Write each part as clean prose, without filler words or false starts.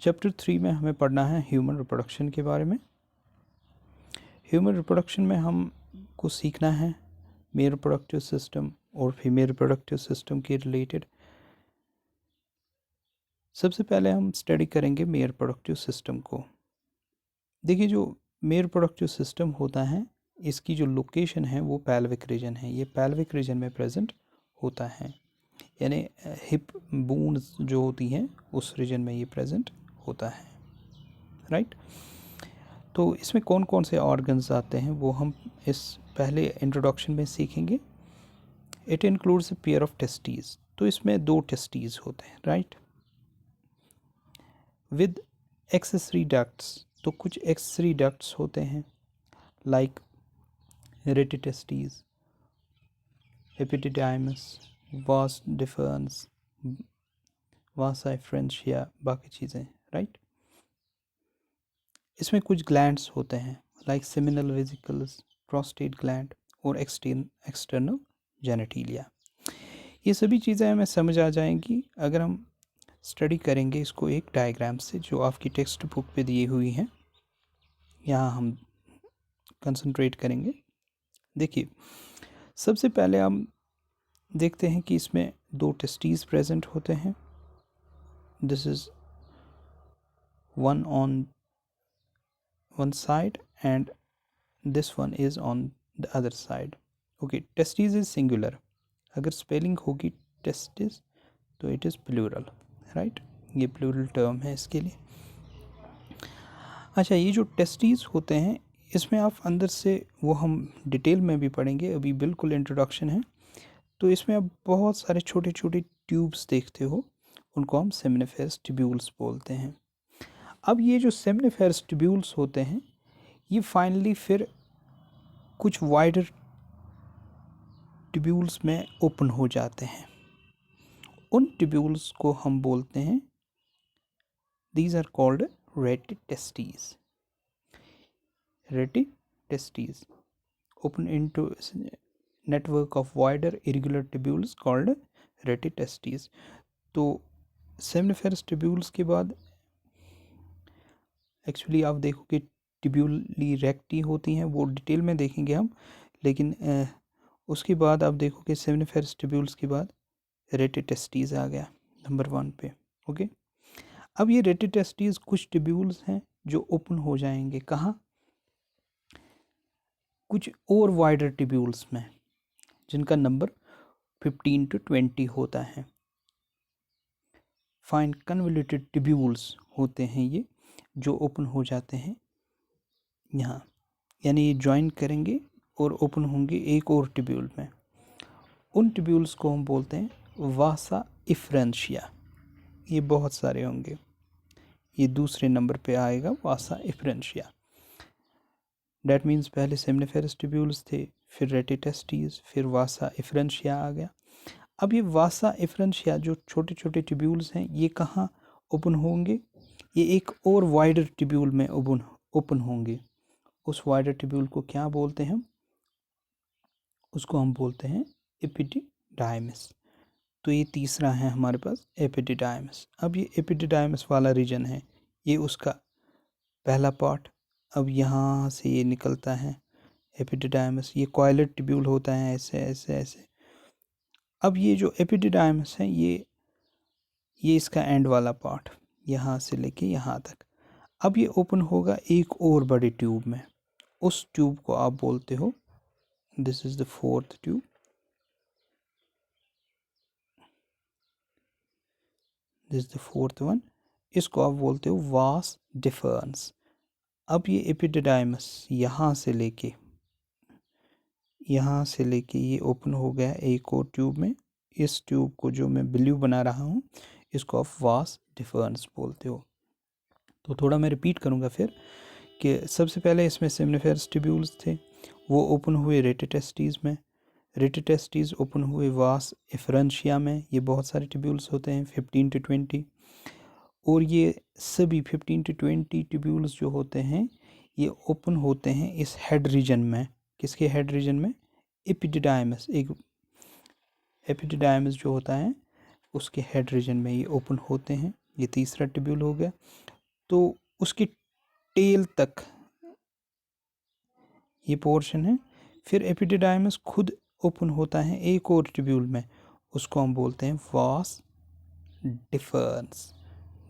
Chapter 3 में हमें पढ़ना है ह्यूमन रिप्रोडक्शन के बारे में। ह्यूमन रिप्रोडक्शन में हमको सीखना है मेल रिप्रोडक्टिव सिस्टम और फीमेल रिप्रोडक्टिव सिस्टम के रिलेटेड। सबसे पहले हम स्टडी करेंगे मेल रिप्रोडक्टिव सिस्टम को। देखिए, जो मेल रिप्रोडक्टिव सिस्टम होता है, इसकी जो लोकेशन है वो पैल्विक रीजन है। ये पैल्विक रीजन में प्रेजेंट होता है, यानी हिप बोन्स जो होती हैं उस रीजन में ये प्रेजेंट होता है, राइट। तो इसमें कौन कौन से ऑर्गन्स आते हैं वो हम इस पहले इंट्रोडक्शन में सीखेंगे। It includes a pair of testes. तो इसमें 2 टेस्टीज होते हैं, राइट, विद एक्सेसरी डक्ट्स। तो कुछ एक्सेसरी डक्ट्स होते हैं लाइक रेटिटेस्टीज, एपिडिडाइमस, वास डिफरेंस, वासा एफ्रेंशिया, बाकी चीज़ें, राइट। इसमें कुछ ग्लैंड्स होते हैं like seminal vesicles, prostate gland और एक्सटर्नल जेनेटिलिया। ये सभी चीज़ें हमें समझ आ जाएंगी अगर हम स्टडी करेंगे इसको एक डायग्राम से जो आपकी टेक्स्ट बुक पे दी हुई है। यहाँ हम कंसंट्रेट करेंगे। देखिए, सबसे पहले हम देखते हैं कि इसमें 2 टेस्टीज प्रेजेंट होते हैं। This is one on one side and this one is on the other side. Okay, testes is singular. अगर स्पेलिंग होगी testis तो it is plural, right? ये प्लूरल टर्म है इसके लिए। अच्छा, ये जो टेस्टीज होते हैं इसमें आप अंदर से वो हम डिटेल में भी पढ़ेंगे, अभी बिल्कुल इंट्रोडक्शन है। तो इसमें आप बहुत सारे छोटे छोटे ट्यूब्स देखते हो, उनको हम सेमिनिफेरस ट्यूब्यूल्स बोलते हैं। अब ये जो सेमिनिफेरस ट्यूब्यूल्स होते हैं ये फाइनली फिर कुछ वाइडर ट्यूब्यूल्स में ओपन हो जाते हैं। उन ट्यूब्यूल्स को हम बोलते हैं, these are called rete testes. Rete testes open into network of wider irregular tubules called rete testes. तो सेमिनिफेरस ट्यूब्यूल्स के बाद एक्चुअली आप देखोगे ट्यूब्यूली रेक्टी होती हैं, वो डिटेल में देखेंगे हम, लेकिन उसके बाद आप देखोगे सेमिनिफेरस ट्यूब्यूल्स के बाद रेटिटेस्टीज आ गया नंबर 1 पे। ओके, अब ये रेटिटेस्टीज कुछ ट्यूब्यूल्स हैं जो ओपन हो जाएंगे कहाँ, कुछ और वाइडर ट्यूब्यूल्स में जिनका नंबर 15 to 20 होता है। फाइन कन्वोल्यूटेड ट्यूब्यूल्स होते हैं ये जो ओपन हो जाते हैं यहाँ, यानी ये ज्वाइन करेंगे और ओपन होंगे एक और ट्यूब्यूल में। उन ट्यूब्यूल्स को हम बोलते हैं वासा इफ्रेंशिया। ये बहुत सारे होंगे, ये दूसरे नंबर पे आएगा वासा इफ्रेंशिया। डैट मीन्स पहले सेमिनिफेरस ट्यूब्यूल्स थे, फिर रेटिटेस्टीज, फिर वासा इफ्रेंशिया आ गया। अब ये वासा इफ्रेंशिया जो छोटे छोटे ट्यूब्यूल्स हैं ये कहाँ ओपन होंगे, ये एक और वाइडर ट्यूब्यूल में ओपन होंगे। उस वाइडर ट्यूब्यूल को क्या बोलते हैं हम, उसको हम बोलते हैं एपिडिडाइमिस। तो ये तीसरा है हमारे पास एपिडिडाइमिस। अब ये एपिडिडाइमिस वाला रीजन है, ये उसका पहला पार्ट। अब यहाँ से ये निकलता है एपिडिडाइमिस, ये कॉइलेट ट्यूब्यूल होता है ऐसे ऐसे ऐसे। अब ये जो एपिडिडाइमिस है ये इसका एंड वाला पार्ट यहाँ से लेके यहाँ तक। अब ये ओपन होगा एक और बड़े ट्यूब में, उस ट्यूब को आप बोलते हो, this is the 4th tube, this is the 4th one, इसको आप बोलते हो वास डिफरेंस। अब ये एपिडिडाइमस यहाँ से लेके ये ओपन हो गया एक और ट्यूब में। इस ट्यूब को जो मैं ब्लू बना रहा हूँ इसको आप वास डिफरेंस बोलते हो। तो थोड़ा मैं रिपीट करूँगा फिर कि सबसे पहले इसमें सेमिनिफेरस ट्यूब्यूल्स थे, वो ओपन हुए रेटिटेस्टीज में, रेटिटेस्टीज ओपन हुए वास इफ्रेंशिया में। ये बहुत सारे ट्यूब्यूल्स होते हैं 15 to 20, और ये सभी 15 to 20 ट्यूब्यूल्स जो होते हैं ये ओपन होते हैं इस हेड रीजन में। किसके हेड रीजन में, एपिडिडाइमस, एक एपिडिडाइमस जो होता है उसके हेड रीजन में ये ओपन होते हैं ये तीसरा ट्यूब्यूल हो गया। तो उसकी टेल तक ये पोर्शन है। फिर एपिडिडाइमस खुद ओपन होता है एक और ट्यूब्यूल में, उसको हम बोलते हैं vas deferens.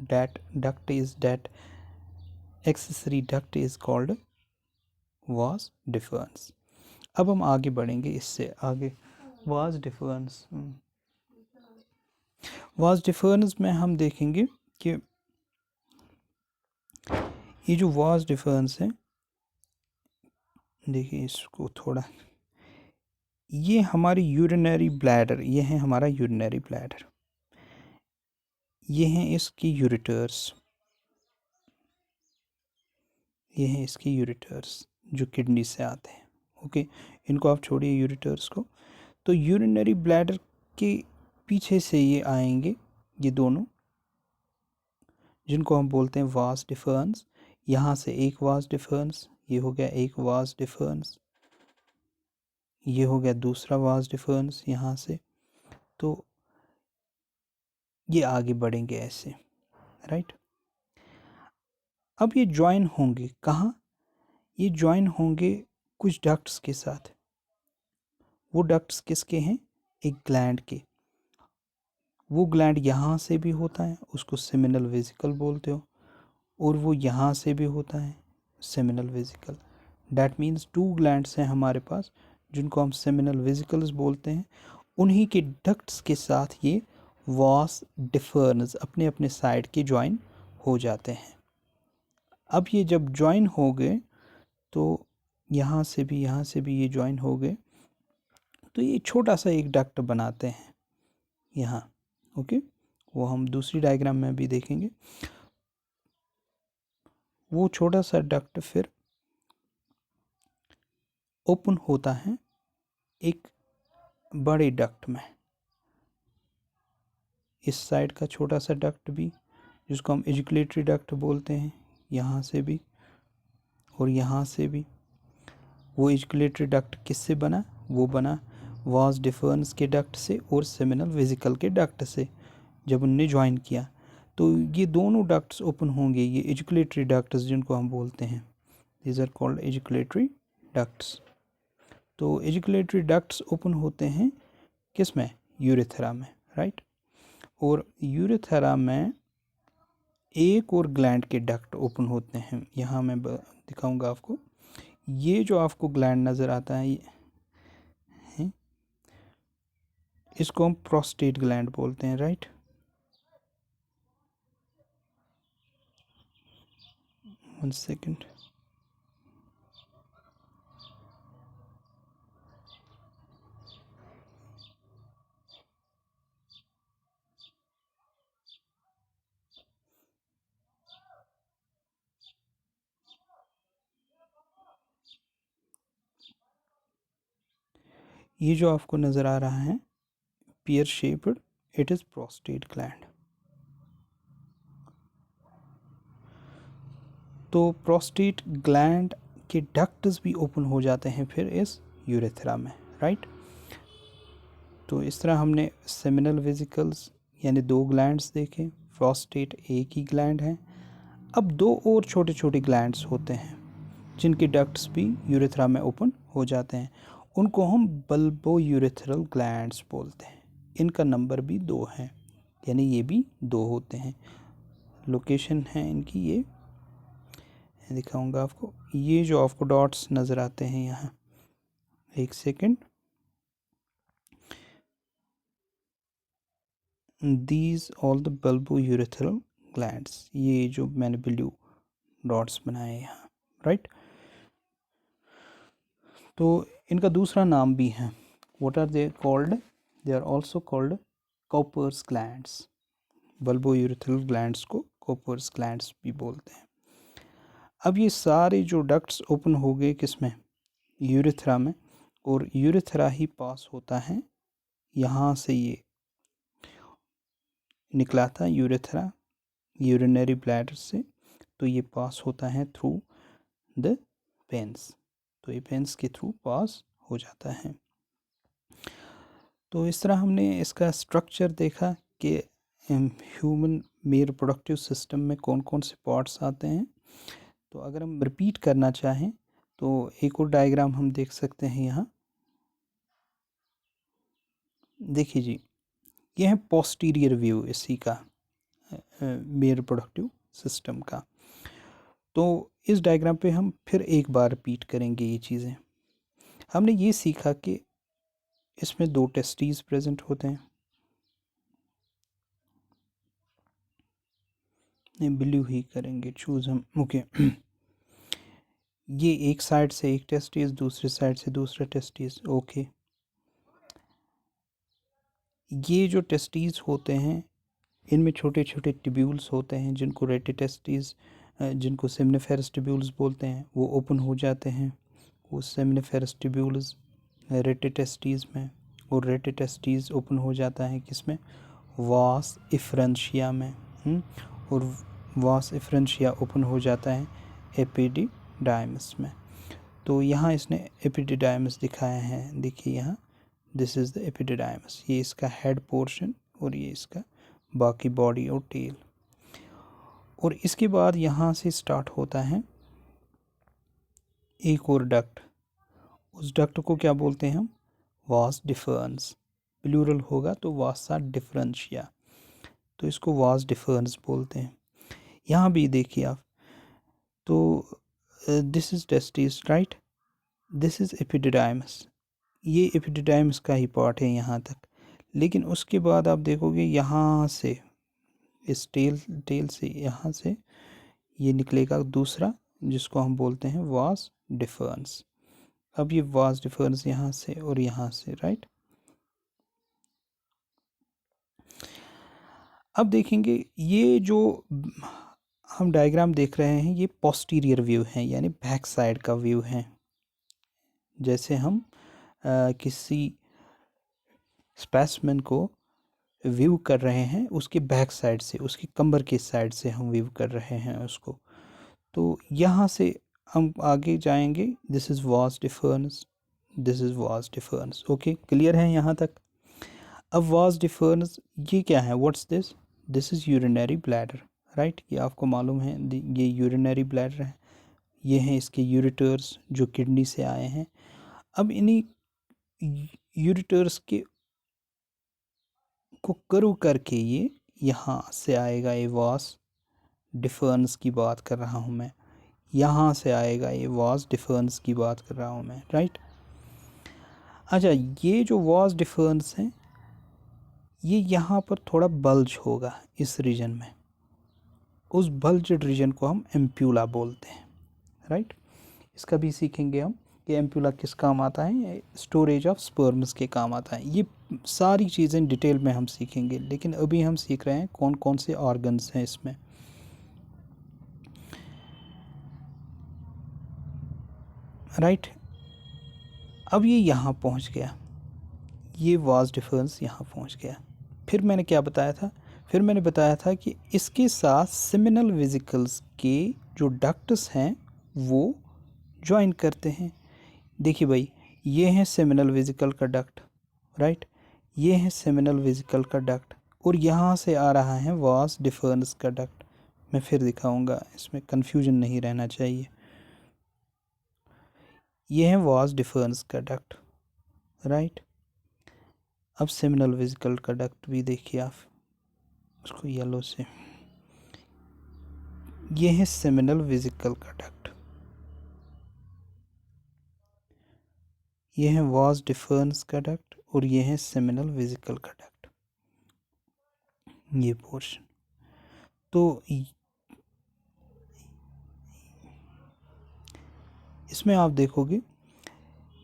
That duct is that accessory duct is called vas deferens. अब हम आगे बढ़ेंगे इससे आगे। वास डिफरेंस, वास डिफरेंस में हम देखेंगे कि ये जो वास डिफरेंस है, देखिए इसको थोड़ा, ये हमारी यूरिनरी ब्लैडर, ये है हमारा यूरिनरी ब्लैडर, ये हैं इसकी यूरेटर्स, ये हैं इसकी यूरेटर्स जो किडनी से आते हैं। ओके, इनको आप छोड़िए यूरेटर्स को। तो यूरिनरी ब्लैडर के पीछे से ये आएंगे, ये दोनों, जिनको हम बोलते हैं वास डिफरेंस। यहाँ से एक वास डिफरेंस, ये हो गया एक वास डिफरेंस, ये हो गया दूसरा वास डिफरेंस यहाँ से। तो ये आगे बढ़ेंगे ऐसे, राइट। अब ये ज्वाइन होंगे कहाँ? ये ज्वाइन होंगे कुछ डक्ट्स के साथ। वो डक्ट्स किसके हैं? एक ग्लैंड के। वो ग्लैंड यहाँ से भी होता है, उसको सेमिनल वेसिकल बोलते हो, और वो यहाँ से भी होता है, seminal vesicle. That means 2 glands हैं हमारे पास, जिनको हम सेमिनल वेसिकल्स बोलते हैं। उन्हीं के डक्ट्स के साथ ये वास डिफरेंस अपने अपने साइड के ज्वाइन हो जाते हैं। अब ये जब ज्वाइन हो गए, तो यहाँ से भी ये ज्वाइन हो गए, तो ये छोटा सा एक डक्ट बनाते हैं यहाँ। ओके, वो हम दूसरी डायग्राम में भी देखेंगे। वो छोटा सा डक्ट फिर ओपन होता है एक बड़े डक्ट में। इस साइड का छोटा सा डक्ट भी, जिसको हम एजिकुलेटरी डक्ट बोलते हैं, यहाँ से भी और यहाँ से भी। वो एजिकुलेटरी डक्ट किससे बना? वो बना वास डिफरेंस के डक्ट से और सेमिनल वेसिकल के डक्ट से। जब उनने ज्वाइन किया तो ये दोनों डक्ट्स ओपन होंगे, ये एजिकुलेटरी डक्ट्स जिनको हम बोलते हैं, दीज आर कॉल्ड एजिकुलेटरी डक्ट्स। तो एजिकुलेटरी डक्ट्स ओपन होते हैं किस में? यूरेथ्रा में, राइट। और यूरेथ्रा में एक और ग्लैंड के डक्ट ओपन होते हैं, यहाँ मैं दिखाऊंगा आपको। ये जो आपको ग्लैंड नज़र आता है, ये इसको हम प्रोस्टेट ग्लैंड बोलते हैं, राइट। One second. ये जो आपको नज़र आ रहा है pear shaped, it is prostate gland। तो प्रोस्टेट ग्लैंड के डक्ट्स भी ओपन हो जाते हैं फिर इस यूरेथ्रा में, राइट। तो इस तरह हमने सेमिनल वेसिकल्स यानी 2 ग्लैंड्स देखे, प्रोस्टेट एक ही ग्लैंड है। अब 2 और छोटे छोटे ग्लैंड्स होते हैं जिनके डक्ट्स भी यूरेथ्रा में ओपन हो जाते हैं, उनको हम बल्बो यूरेथ्रल ग्लैंड्स बोलते हैं। इनका नंबर भी 2 है, यानी ये भी 2 होते हैं। लोकेशन है इनकी, ये दिखाऊंगा आपको। ये जो आपको डॉट्स नज़र आते हैं यहाँ, एक second, these all the bulbo urethral glands, ये जो मैंने ब्लू डॉट्स बनाए हैं यहाँ, राइट। तो इनका दूसरा नाम भी है, what are they called? They are also called Cowper's glands. Bulbourethral glands को कॉपर्स ग्लैंड्स भी बोलते हैं। अब ये सारे जो डक्ट्स ओपन हो गए किस में? यूरेथ्रा में। और यूरेथ्रा ही पास होता है, यहाँ से ये निकला था यूरेथ्रा यूरिनरी ब्लैडर से, तो ये पास होता है थ्रू द पेन्स। तो ये पेन्स के थ्रू पास हो जाता है। तो इस तरह हमने इसका स्ट्रक्चर देखा कि ह्यूमन मेल रिप्रोडक्टिव सिस्टम में कौन कौन से पार्ट्स आते हैं। तो अगर हम रिपीट करना चाहें तो एक और डायग्राम हम देख सकते हैं यहाँ। देखिए जी, यह है पोस्टीरियर व्यू इसी का, मेल रिप्रोडक्टिव सिस्टम का। तो इस डायग्राम पे हम फिर एक बार रिपीट करेंगे ये चीज़ें। हमने ये सीखा कि इसमें 2 टेस्टीज प्रेजेंट होते हैं। नहीं, ब्लू ही करेंगे चूज़ हम, ओके। ये एक साइड से एक टेस्टिस, दूसरे साइड से दूसरा टेस्टिस, ओके। ये जो टेस्टिस होते हैं इनमें छोटे छोटे ट्यूब्यूल्स होते हैं जिनको रेटिटेस्टिस, जिनको सेमिनिफेरस ट्यूब्यूल्स बोलते हैं, वो ओपन हो जाते हैं वो सेमिनिफेरस ट्यूब्यूल्स रेटिटेस्टिस में, और रेटिटेस्टिस ओपन हो जाता है किसमें, वास इफ्रेंशिया में, और वास इफ्रेंशिया ओपन हो जाता है एपिडिडाइमस में। तो यहाँ इसने एपिडिडाइमस दिखाया है, देखिए यहाँ, दिस इज़ द एपिडिडाइमस, ये इसका हेड पोर्शन और ये इसका बाकी बॉडी और टेल। और इसके बाद यहाँ से स्टार्ट होता है एक और डक्ट, उस डक्ट को क्या बोलते हैं हम, वास डिफरेंस, प्लूरल होगा तो वासा डिफरेंशिया, तो इसको वास डिफरेंस बोलते हैं। यहाँ भी देखिए आप, तो this is testis right, this is epididymis, ये एपिडिडाइमस का ही पार्ट है यहाँ तक। लेकिन उसके बाद आप देखोगे यहाँ से इस टेल से यहाँ से ये निकलेगा दूसरा, जिसको हम बोलते हैं वास डिफरेंस। अब ये वास डिफरेंस यहाँ से और यहाँ से, राइट। अब देखेंगे ये जो हम डायग्राम देख रहे हैं ये पोस्टीरियर व्यू है, यानी बैक साइड का व्यू है। जैसे हम किसी स्पेसिमेन को व्यू कर रहे हैं उसके बैक साइड से, उसकी कमर के साइड से हम व्यू कर रहे हैं उसको। तो यहाँ से हम आगे जाएंगे, this is vas deferens, this is vas deferens, okay, clear है यहाँ तक। अब वास डिफरेंस ये क्या है, what's this, this is urinary bladder, right, ये आपको मालूम है, ये यूरिनरी ब्लैडर है, ये हैं इसके यूरिटर्स जो किडनी से आए हैं। अब इन्हीं यूरिटर्स के को करू करके ये यहाँ से आएगा, ये वास डिफरेंस की बात कर रहा हूँ मैं, यहाँ से आएगा ये वास डिफरेंस की बात कर रहा हूँ मैं, राइट। अच्छा, ये जो वास डिफरेंस है ये यहाँ पर थोड़ा बल्ज होगा इस रीजन में, उस बल्जड रीजन को हम एम्प्यूला बोलते हैं, राइट। इसका भी सीखेंगे हम कि एम्प्यूला किस काम आता है, स्टोरेज ऑफ स्पर्म्स के काम आता है। ये सारी चीज़ें डिटेल में हम सीखेंगे, लेकिन अभी हम सीख रहे हैं कौन कौन से ऑर्गन्स हैं इसमें। राइट, अब ये यहाँ पहुँच गया, ये वास डिफरेंस यहाँ पहुँच गया। फिर मैंने क्या बताया था, फिर मैंने बताया था कि इसके साथ सेमिनल वेसिकल्स के जो डक्ट्स हैं वो ज्वाइन करते हैं। देखिए भाई, ये है सेमिनल वेसिकल का डक्ट, राइट, ये है सेमिनल वेसिकल का डक्ट, और यहाँ से आ रहा है वास डिफरेंस का डक्ट। मैं फिर दिखाऊंगा, इसमें कंफ्यूजन नहीं रहना चाहिए। ये है वास डिफरेंस का डक्ट, राइट। अब सेमिनल वेसिकल का डक्ट भी देखिए आप, उसको येलो से, ये है सेमिनल वेसिकल का डक्ट, ये है वास डिफरेंस का डक्ट, और ये है सेमिनल वेसिकल का डक्ट, ये पोर्शन। तो इसमें आप देखोगे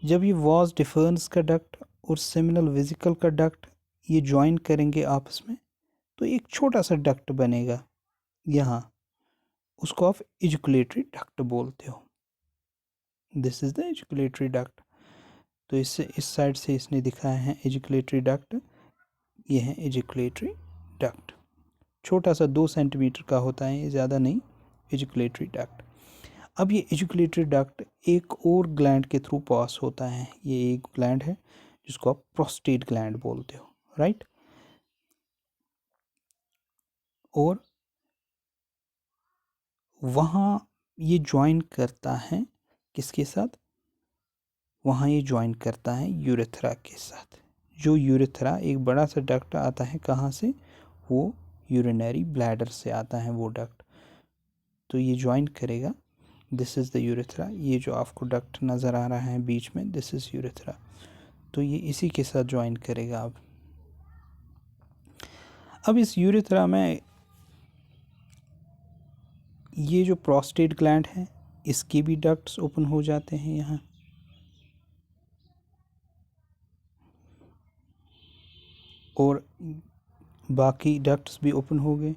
जब ये वास डिफरेंस का डक्ट और सेमिनल वेसिकल का डक्ट ये ज्वाइन करेंगे आपस में, तो एक छोटा सा डक्ट बनेगा यहाँ, उसको आप एजुकुलेटरी डक्ट बोलते हो। This is the ejaculatory duct. तो इससे इस साइड से इसने दिखाया है एजुकुलेटरी डक्ट, ये है एजुकुलेटरी डक्ट, छोटा सा 2 सेंटीमीटर का होता है, ये ज़्यादा नहीं, एजुकुलेटरी डक्ट। अब ये एजुकुलेटरी डक्ट एक और ग्लैंड के थ्रू पास होता है, ये एक ग्लैंड है जिसको आप प्रोस्टेट ग्लैंड बोलते हो, राइट। और वहाँ ये ज्वाइन करता है किसके साथ, वहाँ ये ज्वाइन करता है यूरेथ्रा के साथ। जो यूरेथ्रा एक बड़ा सा डक्ट आता है कहाँ से, वो यूरिनरी ब्लैडर से आता है वो डक्ट। तो ये ज्वाइन करेगा, दिस इज़ द यूरेथ्रा। ये जो आपको डक्ट नज़र आ रहा है बीच में, दिस इज़ यूरेथ्रा। तो ये इसी के साथ ज्वाइन करेगा। अब इस यूरेथ्रा में ये जो प्रोस्टेट ग्लैंड है इसके भी डक्ट्स ओपन हो जाते हैं यहाँ, और बाकी डक्ट्स भी ओपन हो गए।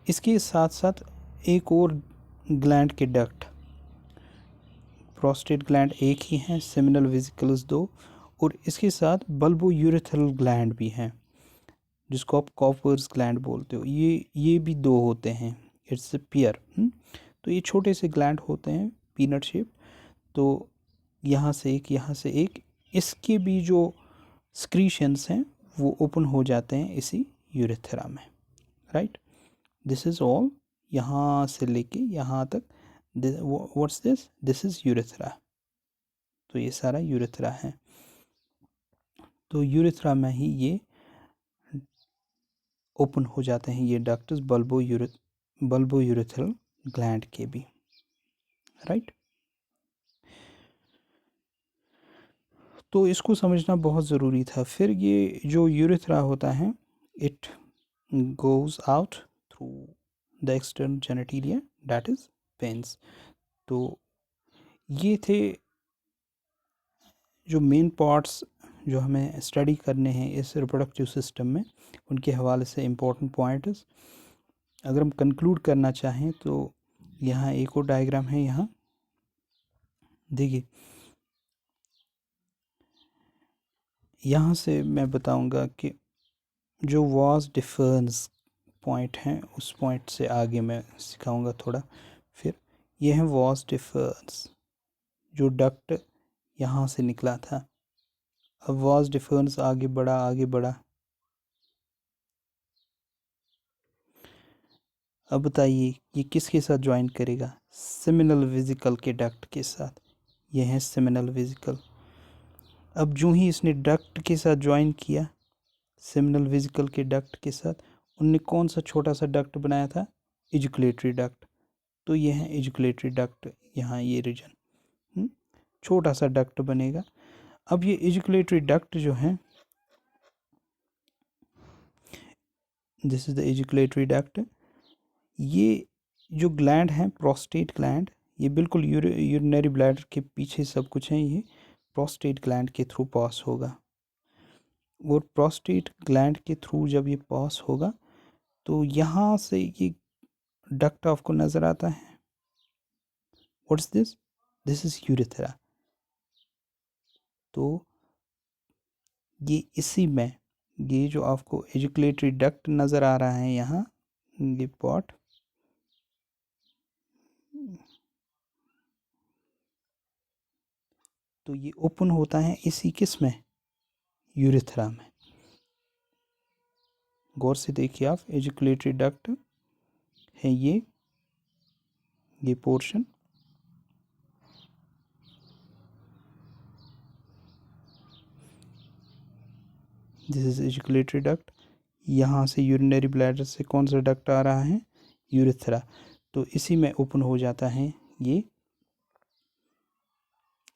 इसके साथ साथ एक और ग्लैंड के डक्ट, प्रोस्टेट ग्लैंड एक ही है, सेमिनल वेसिकल्स दो, और इसके साथ बल्बो यूरेथ्रल ग्लैंड भी हैं जिसको आप कॉपर्स ग्लैंड बोलते हो। ये भी दो होते हैं, इट्स ए पेयर। तो ये छोटे से ग्लैंड होते हैं पीनट शेप। तो यहाँ से एक, यहाँ से एक, इसके भी जो स्क्रीशंस हैं वो ओपन हो जाते हैं इसी यूरेथ्रा में, राइट। दिस इज़ ऑल, यहाँ से लेके यहाँ तक, what's this, this is urethra. तो ये सारा यूरेथ्रा है। तो यूरेथ्रा में ही ये ओपन हो जाते हैं ये डक्ट्स बल्बो यूरेथ्रल ग्लैंड के भी, राइट। तो इसको समझना बहुत ज़रूरी था। फिर ये जो यूरेथ्रा होता है, it goes out through the external genitalia, that is penis. तो ये थे जो मेन पार्ट्स जो हमें स्टडी करने हैं इस रिप्रोडक्टिव सिस्टम में, उनके हवाले से इम्पोर्टेंट पॉइंट्स। अगर हम कंक्लूड करना चाहें तो यहाँ एक और डायग्राम है, यहाँ देखिए। यहाँ से मैं बताऊंगा कि जो वास डिफरेंस पॉइंट हैं उस पॉइंट से आगे मैं सिखाऊंगा थोड़ा। फिर ये है वास डिफरेंस, जो डक्ट यहाँ से निकला था। अब वास डिफरेंस आगे बढ़ा, आगे बढ़ा। अब बताइए ये किसके साथ ज्वाइन करेगा, सेमिनल वेसिकल के डक्ट के साथ। ये है सेमिनल वेसिकल। अब जो ही इसने डक्ट के साथ ज्वाइन किया, सेमिनल वेसिकल के डक्ट के साथ, उनने कौन सा छोटा सा डक्ट बनाया था, एजुकुलेटरी डक्ट। तो ये है एजुकुलेटरी डक्ट, यहाँ ये रीजन छोटा सा डक्ट बनेगा। अब ये एजुकुलेटरी डक्ट जो है, this is the ejaculatory duct. ये जो ग्लैंड है प्रोस्टेट ग्लैंड, ये बिल्कुल यूरिनरी ब्लैडर के पीछे सब कुछ है। ये प्रोस्टेट ग्लैंड के थ्रू पास होगा, और प्रोस्टेट ग्लैंड के थ्रू जब ये पास होगा तो यहाँ से ये डक्ट आपको नज़र आता है। What's this, this is urethra. तो ये इसी में, ये जो आपको एजुकुलेटरी डक्ट नज़र आ रहा है यहाँ, ये पॉट, तो ये ओपन होता है इसी किस में, यूरेथ्रा में। गौर से देखिए आप, एजुकुलेटरी डक्ट है ये पोर्शन, दिस इज एजुकुलेटरी डक्ट। यहाँ से यूरिनरी ब्लैडर से कौन सा डक्ट आ रहा है, यूरेथ्रा। तो इसी में ओपन हो जाता है ये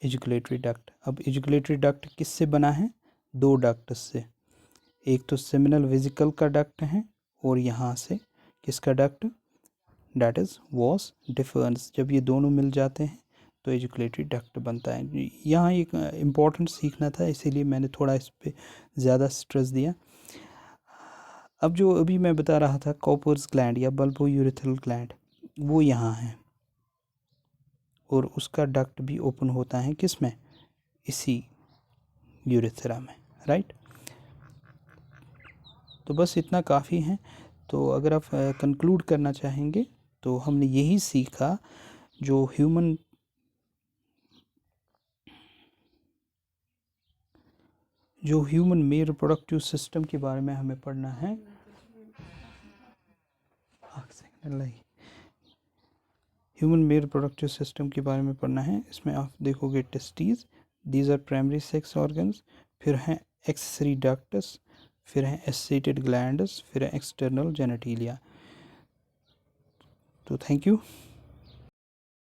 एजुकुलेटरी डक्ट। अब एजुकुलेटरी डक्ट किससे बना है, दो डक्ट से। एक तो सेमिनल वेसिकल का डक्ट है, और यहाँ से किसका duct, that is was difference. जब ये दोनों मिल जाते हैं तो एजुकुलेटरी डक्ट बनता है। यहाँ एक इम्पॉर्टेंट सीखना था, इसीलिए मैंने थोड़ा इस पर ज़्यादा स्ट्रेस दिया। अब जो अभी मैं बता रहा था कॉपर्स ग्लैंड या बल्बो यूरेथ्रल ग्लैंड, वो यहाँ है, और उसका डक्ट भी ओपन होता है किस में, इसी यूरेथ्रा में, राइट। तो बस इतना काफ़ी है। तो अगर आप कंक्लूड करना चाहेंगे तो हमने यही सीखा, जो ह्यूमन मेल रिप्रोडक्टिव सिस्टम के बारे में हमें पढ़ना है। ह्यूमन मेल रिप्रोडक्टिव सिस्टम के बारे में पढ़ना है। इसमें आप देखोगे testes, these are primary sex organs, फिर हैं एक्सेसरी डक्ट्स, फिर हैं एसेटेड ग्लैंड्स, फिर है एक्सटर्नल जेनेटिलिया। तो थैंक यू।